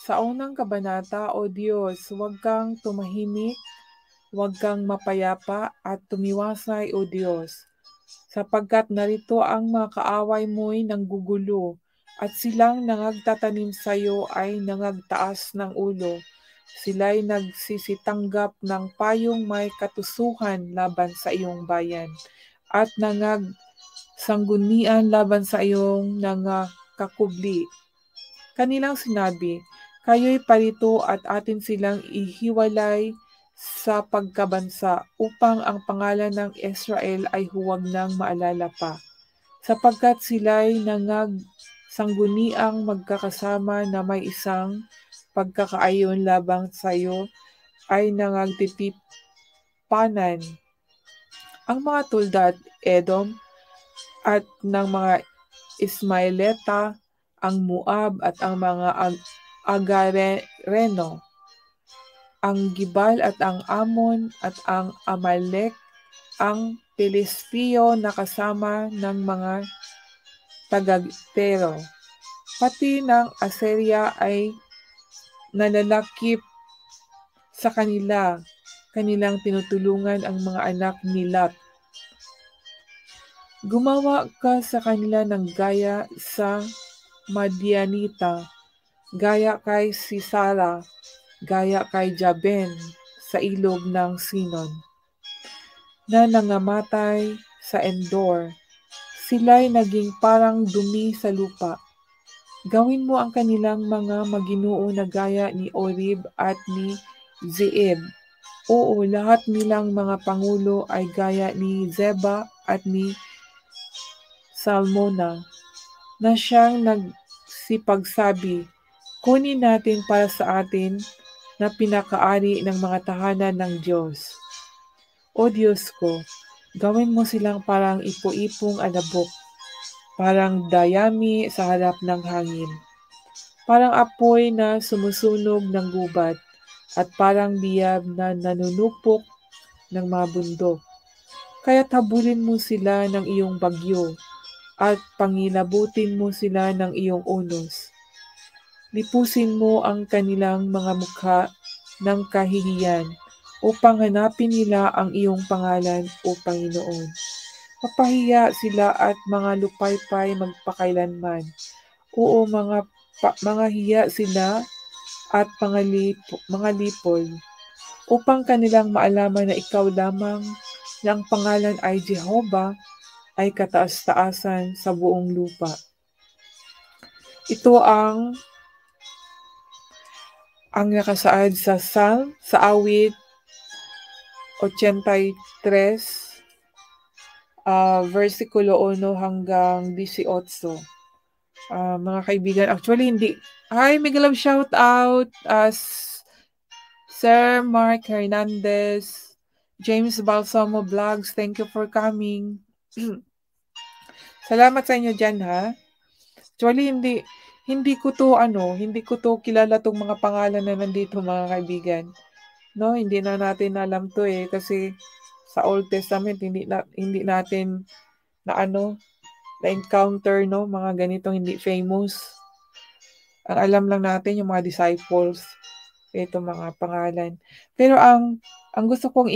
Sa unang kabanata, O Diyos, huwag kang tumahimik, huwag kang mapayapa at tumiwasay, O Diyos, sapagkat narito ang mga kaaway mo'y nanggugulo at silang nangagtatanim sa iyo ay nangagtaas ng ulo. Sila'y nagsisitanggap ng payong may katusuhan laban sa iyong bayan at sanggunian laban sa iyong nangakakubli. Kanilang sinabi, kayo'y parito at atin silang ihiwalay sa pagkabansa upang ang pangalan ng Israel ay huwag nang maalala pa. Sapagkat sila'y sangguniang magkakasama na may isang pagkakaayon labang sa iyo ay nangagtitipanan. Ang mga tulda at Edom at ng mga Ismaeleta, ang Moab at ang mga Agareno, ang Gibal at ang Amon at ang Amalek, ang Pilisteo na kasama ng mga Tagatero. Pati ng Assyria ay nalalakip sa kanila, kanilang tinutulungan ang mga anak ni Lot. Gumawa ka sa kanila ng gaya sa Madianita, gaya kay Sisara, gaya kay Jaben sa ilog ng Sinon, na nangamatay sa Endor. Sila'y naging parang dumi sa lupa. Gawin mo ang kanilang mga maginoo na gaya ni Orib at ni Zeeb. Oo, lahat nilang mga pangulo ay gaya ni Zeba at ni Salmona, na siyang nagsipagsabi, kunin natin para sa atin na pinakaari ng mga tahanan ng Diyos. O Diyos ko, gawin mo silang parang ipo-ipong alabok, parang dayami sa harap ng hangin, parang apoy na sumusunog ng gubat, at parang liyab na nanunupok ng mga bundok. Kaya't habulin mo sila ng iyong bagyo, at pangilabutin mo sila ng iyong unos. Lipusin mo ang kanilang mga mukha ng kahihiyan upang hanapin nila ang iyong pangalan, O Panginoon. Mapahiya sila at mga lupaypay magpakailanman. Oo, mga hiya sila at mga lipol, upang kanilang maalaman na ikaw lamang na ang pangalan ay Jehovah ay kataas-taasan sa buong lupa. Ito ang nakasaad sa Psalm, sa awit 83, versikulo 1 hanggang 18. Mga kaibigan, actually hindi. Hi, mega love shout out Sir Mark Hernandez, James Balsamo Vlogs, thank you for coming. Salamat sa inyo dyan, ha. Actually, hindi ko to kilala tong mga pangalan na nandito, mga kaibigan. No, hindi na natin alam to kasi sa Old Testament hindi natin na-encounter mga ganitong hindi famous. Ang alam lang natin yung mga disciples, ito mga pangalan. Pero ang gusto kong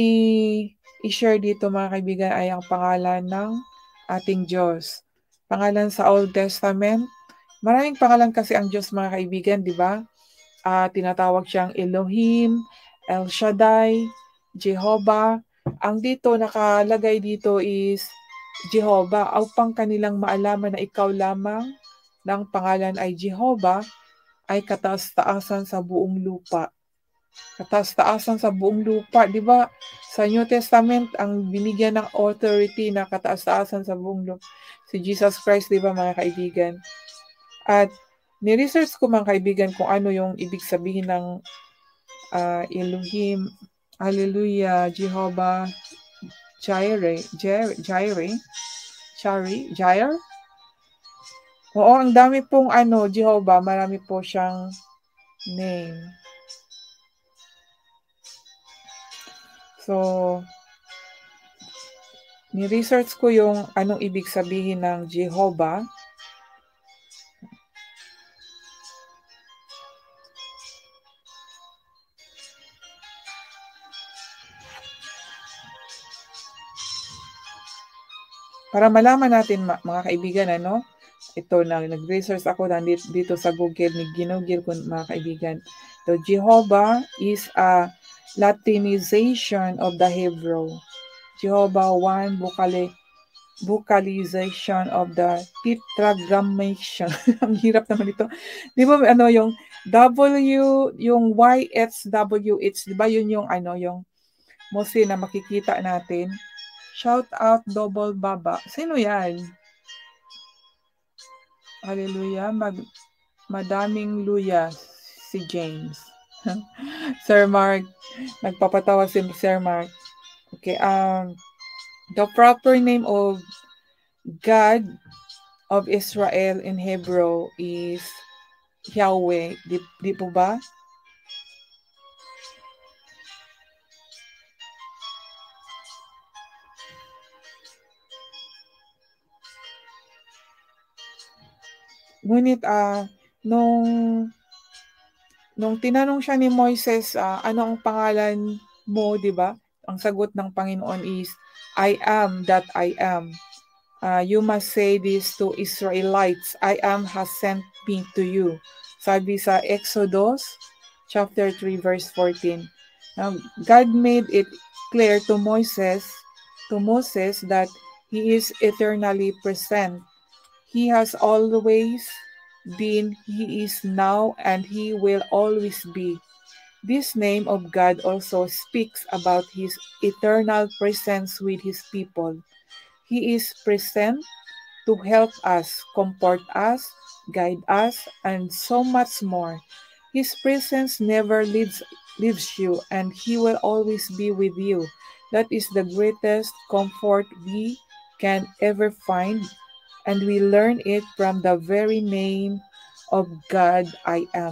i-share dito, mga kaibigan, ay ang pangalan ng ating Diyos. Pangalan sa Old Testament, maraming pangalan kasi ang Diyos, mga kaibigan, di ba? Tinatawag siyang Elohim, El Shaddai, Jehovah. Ang nakalagay dito is Jehovah, upang kanilang maalaman na ikaw lamang ng pangalan ay Jehovah ay kataas-taasan sa buong lupa. Kataas-taasan sa buong lupa, di ba? Sa New Testament, ang binigyan ng authority na kataas-taasan sa buong lupa, si Jesus Christ, di ba, mga kaibigan? At ni-research ko, mga kaibigan, kung ano yung ibig sabihin ng Elohim, Hallelujah, Jehovah, Jireh. Oo, ang dami pong Jehovah, marami po siyang name. So, ni-research ko yung anong ibig sabihin ng Jehovah. para malaman natin mga kaibigan, ano, ito na nag-research ako dito sa Google, ginugil ko mga kaibigan. So Jehovah is a Latinization of the Hebrew. Jehovah one vocalization of the tetragrammaton. Ang hirap naman ito. Di ba ano yung W, yung YHWH, di ba yun yung ano, yung mostly na makikita natin. Shout out Double Baba. Sino yan? Hallelujah. Madaming luya si James. Sir Mark. Nagpapatawa si Sir Mark. Okay. The proper name of God of Israel in Hebrew is Yahweh. Di po ba? Ngunit nung tinanong siya ni Moises, ano ang pangalan mo, di ba? Ang sagot ng Panginoon is, I am that I am. You must say this to Israelites, I am has sent me to you. Sabi sa Exodus chapter 3 verse 14. Now, God made it clear to Moses that He is eternally present. He has always been, He is now, and He will always be. This name of God also speaks about His eternal presence with His people. He is present to help us, comfort us, guide us, and so much more. His presence never leaves you, and He will always be with you. That is the greatest comfort we can ever find, and we learn it from the very name of God, I am.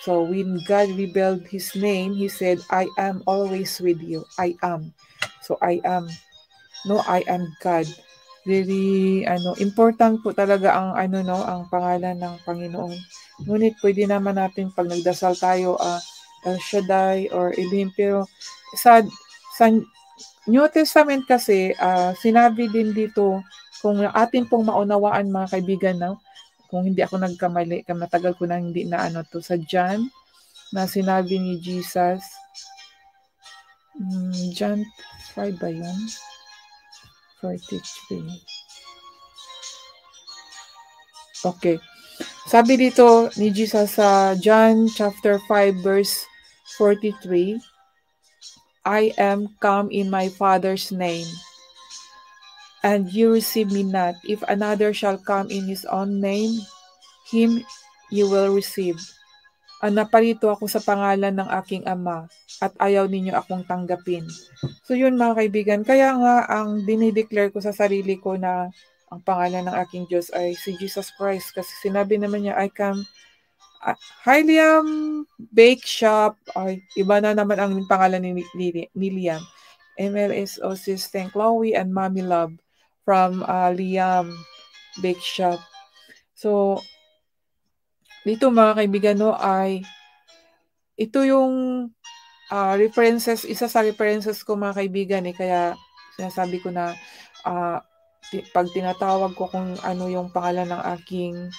So when God revealed His name, He said, I am always with you. I am. So I am. No, I am God. Very important po talaga ang ang pangalan ng Panginoon. Ngunit pwede naman natin pag nagdasal tayo El Shaddai or Elohim, pero sa New Testament kasi sinabi din dito, kung atin pong maunawaan mga kaibigan, kung hindi ako nagkamali, matagal ko na hindi na sa John na sinabi ni Jesus, John 5 ba yun? 43. Okay. Sabi dito ni Jesus sa John chapter 5 verse 43, I am come in my Father's name, and you receive me not. If another shall come in his own name, him you will receive. Naparito ako sa pangalan ng aking Ama, at ayaw ninyo akong tanggapin. So yun mga kaibigan, kaya nga ang dinideclare ko sa sarili ko na ang pangalan ng aking Diyos ay si Jesus Christ. Kasi sinabi naman niya, I come, Liam Bake Shop, ay iba na naman ang pangalan ni Liam. MLS Assistant Chloe and Mommy Love from Liam Bake Shop. So, dito mga kaibigan ay ito yung references, isa sa references ko mga kaibigan kaya sinasabi ko na pag tinatawag ko kung ano yung pangalan ng aking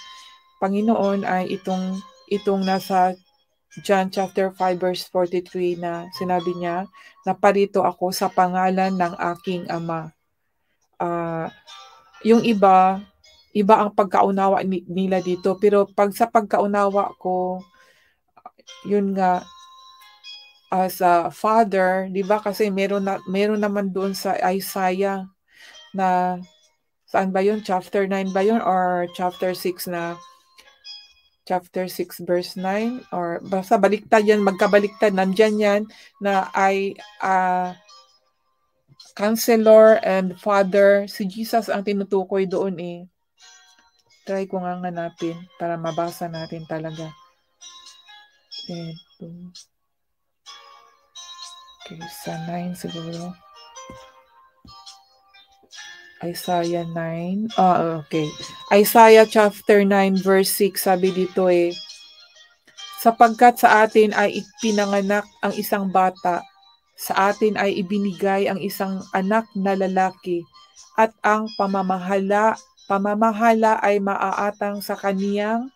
Panginoon ay itong nasa John chapter 5 verse 43 na sinabi niya, naparito ako sa pangalan ng aking Ama. Yung iba ang pagkaunawa nila dito, pero pag sa pagkaunawa ko, yun nga, as a father, di ba? Kasi meron naman doon sa Isaiah na, saan ba yun? Chapter 9 ba yun? Or chapter 6 na, chapter 6 verse 9? Or basta baliktad yan, magkabaliktad. Nandyan yan na ay counselor and father. Si Jesus ang tinutukoy doon Try ko nga hanapin para mabasa natin talaga. Ito. Okay, sa 9 siguro. Isaiah 9. Okay. Isaiah chapter 9 verse 6, sabi dito sapagkat sa atin ay ipinanganak ang isang bata, sa atin ay ibinigay ang isang anak na lalaki, at ang pamamahala ay maaatang sa kaniyang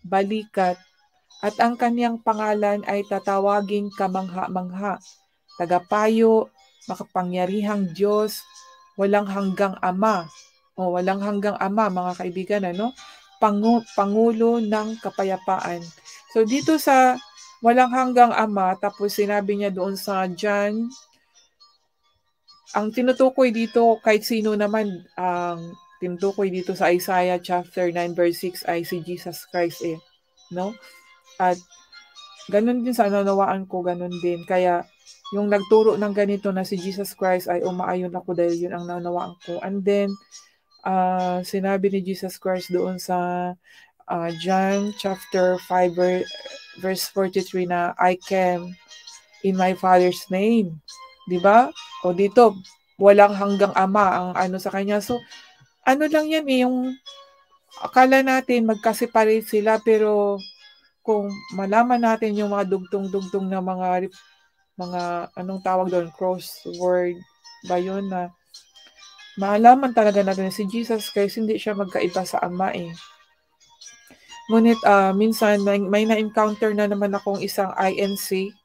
balikat, at ang kaniyang pangalan ay tatawaging kamangha-mangha, tagapayo, makapangyarihang Diyos, walang hanggang Ama. O walang hanggang Ama, mga kaibigan, ano? Pangulo ng kapayapaan. So dito sa walang hanggang Ama, tapos sinabi niya doon sa John, ang tinutukoy dito kahit sino naman, ang tinutukoy dito sa Isaiah chapter 9 verse 6 ay si Jesus Christ no? At ganun din sa nanawaan ko, ganun din. Kaya yung nagturo ng ganito na si Jesus Christ ay umaayon ako dahil yun ang nanawaan ko. And then sinabi ni Jesus Christ doon sa John chapter 5 verse 43 na I came in my Father's name. 'Di ba? O dito, walang hanggang Ama ang ano sa kanya. So, ano lang yan yung akala natin magka-separate sila, pero kung malaman natin yung mga dugtong-dugtong na mga anong tawag doon, crossword ba yun, na malaman talaga natin na si Jesus Christ hindi siya magkaiba sa Ama Ngunit minsan may na-encounter na naman akong isang INC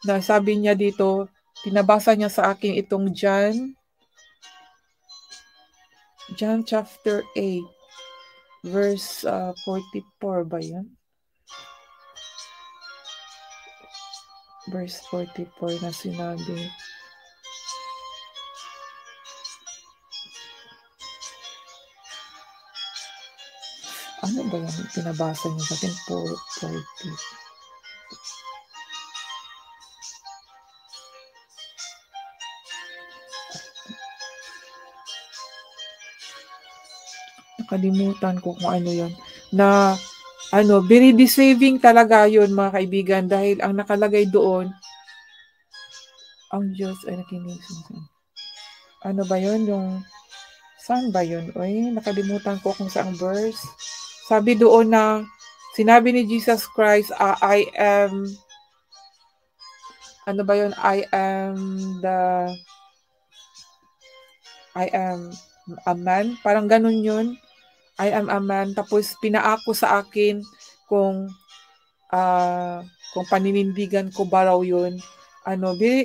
na sabi niya dito, pinabasa niya sa akin itong John chapter 8 verse 44 ba yan? Verse 44 na sinabi. Ano ba yan? Pinabasa niya sa akin 40. Nakalimutan ko kung ano yan. Na very deceiving talaga yun, mga kaibigan, dahil ang nakalagay doon, ang Diyos ay nakinig. Ano ba yun? Saan ba yun? Nakalimutan ko kung saang verse. Sabi doon na, sinabi ni Jesus Christ, I am, ano ba yun? I am a man. Parang ganun yun. I am a man. Tapos pinaako sa akin kung paninindigan ko ba raw yun.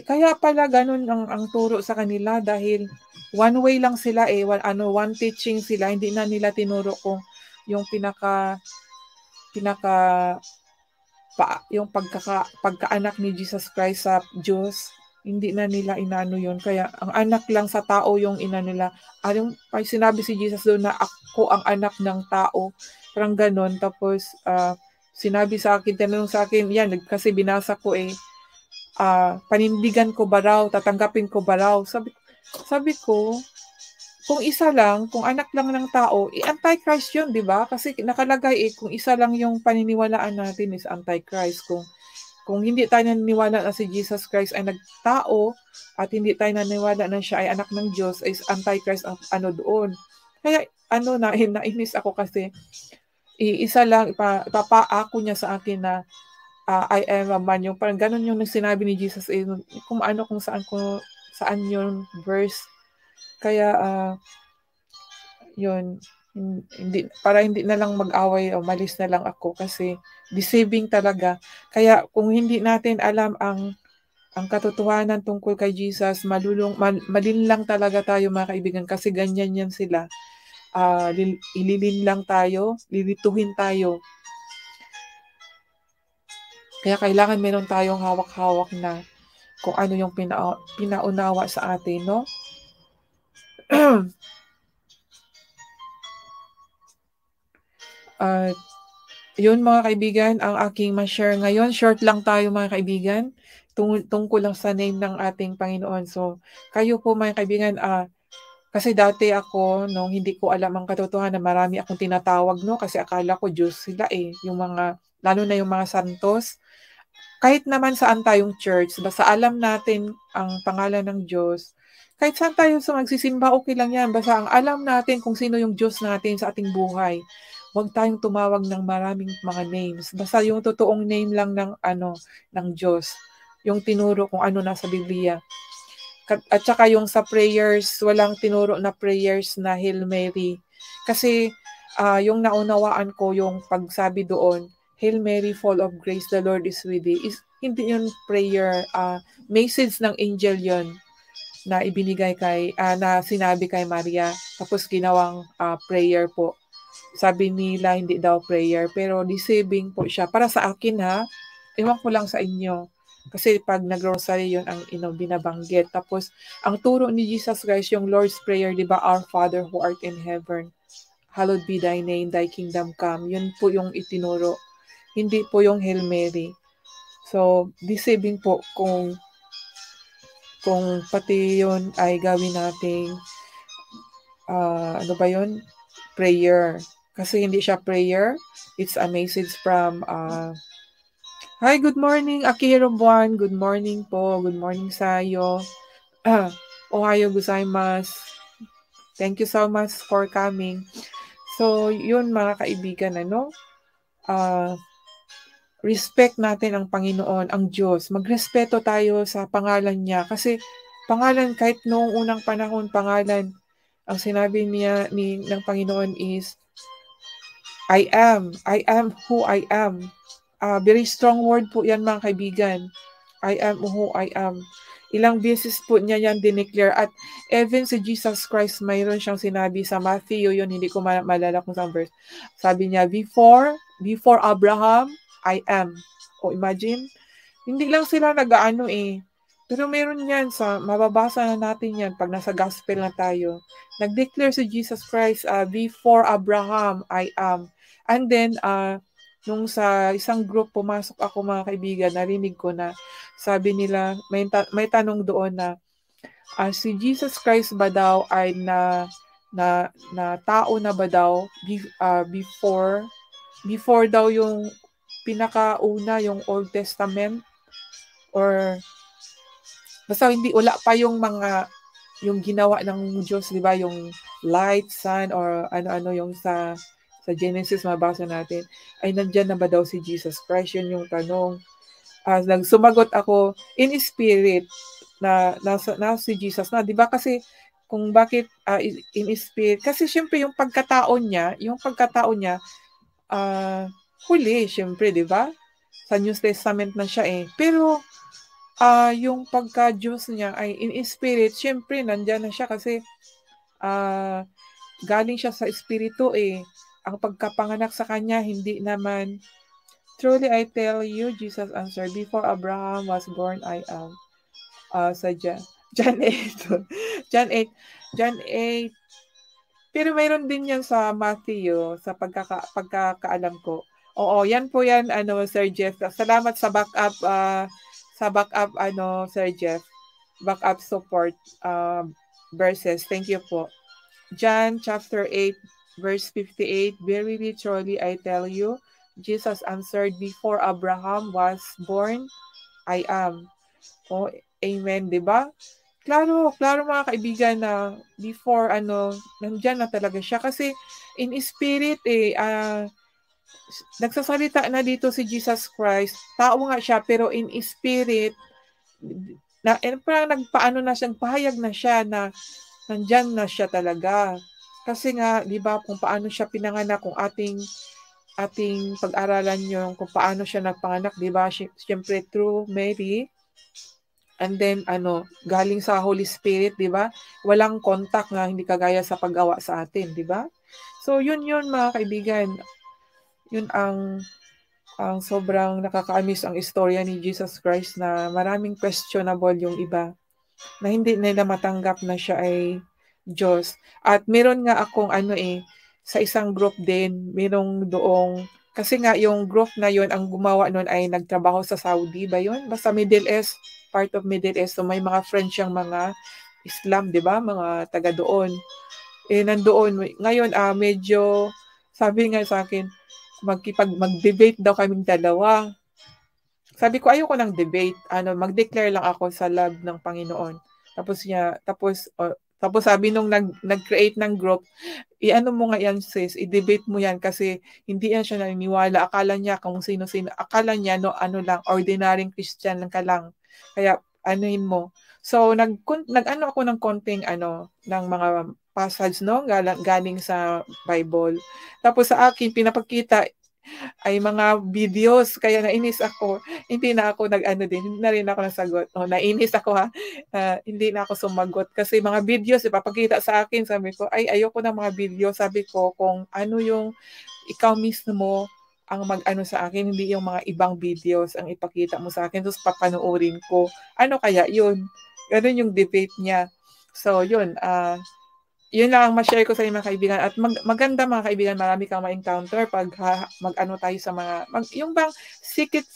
Kaya pala ganun ang turo sa kanila, dahil one way lang sila one teaching sila, hindi na nila tinuro kung yung yung pagkaanak ni Jesus Christ sa Diyos, hindi na nila inano yun. Kaya ang anak lang sa tao yung inano nila. Ay sinabi si Jesus doon na ako ang anak ng tao. Parang ganon. Tapos sinabi sa akin, tinanong sa akin, yan, kasi binasa ko panindigan ko ba raw, tatanggapin ko ba raw. Sabi ko, kung isa lang, kung anak lang ng tao, antichrist yun, di ba? Kasi nakalagay kung isa lang yung paniniwalaan natin is antichrist. Kung hindi tayo naniniwala na si Jesus Christ ay nagtao at hindi tayo naniniwala na siya ay anak ng Diyos, is antichrist ang doon. Kaya nainis ako kasi isa lang, ipapaako niya sa akin na I am a man. Yung parang ganun yung sinabi ni Jesus, kung saan yung verse. Kaya yun, hindi na lang mag-away o malis na lang ako kasi deceiving talaga. Kaya kung hindi natin alam ang katotohanan tungkol kay Jesus, malinlang talaga tayo, mga kaibigan, kasi ganyan yan sila. Ililin lang tayo, lilituhin tayo. Kaya kailangan meron tayong hawak-hawak na kung ano yung pinaunawa sa atin, no? At yun, mga kaibigan, ang aking ma-share ngayon. Short lang tayo, mga kaibigan, tungkol lang sa name ng ating Panginoon. So, kayo po, mga kaibigan, kasi dati ako, nung hindi ko alam ang katotohanan, marami akong tinatawag, no? Kasi akala ko Diyos sila yung mga, lalo na yung mga santos. Kahit naman saan tayong church, basta alam natin ang pangalan ng Diyos, kahit saan tayo magsisimba, okay lang yan. Basta ang alam natin kung sino yung Diyos natin sa ating buhay. Huwag tayong tumawag ng maraming mga names. Basta yung totoong name lang ng Diyos. Yung tinuro kung ano nasa Biblia. At saka yung sa prayers, walang tinuro na prayers na Hail Mary. Kasi yung naunawaan ko, yung pagsabi doon, Hail Mary, full of grace, the Lord is with thee, is hindi yun prayer, message ng angel yun na ibinigay na sinabi kay Maria. Tapos ginawang prayer po. Sabi nila hindi daw prayer, pero deceiving po siya. Para sa akin ha, ewan ko lang sa inyo. Kasi pag nag-rosary yun ang binabanggit. Tapos, ang turo ni Jesus Christ, yung Lord's Prayer, di ba? Our Father who art in heaven, hallowed be thy name, thy kingdom come. Yun po yung itinuro. Hindi po yung Hail Mary. So, deceiving po kung pati yun ay gawin nating ano ba yun? Prayer. Kasi hindi siya prayer. It's a message from hi, good morning, Akihiro Buwan. Good morning po. Good morning sa'yo. Ohayo gozaimasu. Thank you so much for coming. So, yun mga kaibigan, respect natin ang Panginoon, ang Diyos. Magrespeto tayo sa pangalan niya. Kasi pangalan, kahit noong unang panahon, pangalan, ang sinabi ng Panginoon is, I am who I am. Very strong word po yan mga kaibigan. I am who I am. Ilang beses po niya yan dineclare. At even si Jesus Christ, mayroon siyang sinabi sa Matthew, yun, hindi ko malala kung saan verse. Sabi niya, before Abraham, I am. O imagine, hindi lang sila nag-aano Pero meron yan, mababasa na natin yan pag nasa gospel na tayo. Nag-declare si Jesus Christ, before Abraham, I am. And then, nung sa isang group pumasok ako mga kaibigan, narinig ko na sabi nila, may tanong doon na si Jesus Christ ba daw ay na tao na ba daw before daw yung pinakauna yung Old Testament, or basta hindi, wala pa yung yung ginawa ng Diyos, di ba, yung light, sun, or ano-ano yung sa Genesis mabasa natin, ay nandyan na ba daw si Jesus Christ? Yun yung tanong. Sumagot ako in spirit na si Jesus na, di ba? Kasi kung bakit in spirit, kasi syempre yung pagkatao niya huli, syempre, di ba? Sa New Testament na siya Pero yung pagka-Diyos niya ay in spirit, syempre nandyan na siya kasi galing siya sa espiritu Ang pagkapanganak sa kanya, hindi naman. Truly I tell you, Jesus answered, before Abraham was born, I am. Sa John 8. John 8. Pero mayroon din yan sa Matthew, sa pagkakaalam ko. Oo, yan po yan, Sir Jeff. Salamat sa backup, Sir Jeff. Backup support verses. Thank you po. John chapter 8, verse 58, verily, truly, I tell you, Jesus answered, before Abraham was born, I am. Oh, amen, di ba? Klaro mga kaibigan na before nandyan na talaga siya. Kasi in spirit nagsasalita na dito si Jesus Christ. Tao nga siya, pero in spirit, parang nagpahayag na siya na nandyan na siya talaga. Kasi nga, di ba, kung paano siya pinanganak, kung ating pag-aralan yung kung paano siya nagpanganak, di ba? Siyempre, through Mary, and then, galing sa Holy Spirit, di ba? Walang contact nga, hindi kagaya sa paggawa sa atin, di ba? So, yun mga kaibigan. Yun ang sobrang nakakaamis ang istorya ni Jesus Christ na maraming questionable yung iba na hindi nila matanggap na siya ay Diyos. At meron nga akong sa isang group din, merong doong, kasi nga yung group na yon ang gumawa nun ay nagtrabaho sa Saudi ba yun? Basta Middle East, part of Middle East. So may mga friends siyang mga Islam, di ba? Mga taga doon. Nandoon. Ngayon, medyo, sabi nga sa akin, mag-debate daw kaming dalawa. Sabi ko, ayoko ng debate. Mag-declare lang ako sa love ng Panginoon. Tapos sabi nung nag-create ng group, i-ano mo nga yan sis, i-debate mo yan kasi hindi yan siya naniniwala. Akala niya kung sino-sino. Akala niya lang, ordinaryong Christian lang ka lang. Kaya anuhin mo. So nag-ano ako ng konting ng mga passage galing sa Bible. Tapos sa akin pinapakita ay mga videos kaya nainis ako. Hindi na ako nag-ano din, hindi na rin ako nasagot. Nainis ako ha. Hindi na ako sumagot kasi mga videos ipapakita sa akin, sabi ko, ay ayoko ng mga video. Sabi ko kung ano yung ikaw mismo ang mag-ano sa akin, hindi yung mga ibang videos ang ipakita mo sa akin, tapos papanoorin ko. Ano kaya yun? Ganun yung debate niya. So, yun lang ang ma-share ko sa inyo mga kaibigan. At maganda mga kaibigan, marami kang ma-encounter pag mag-ano tayo sa mga, yung bang secret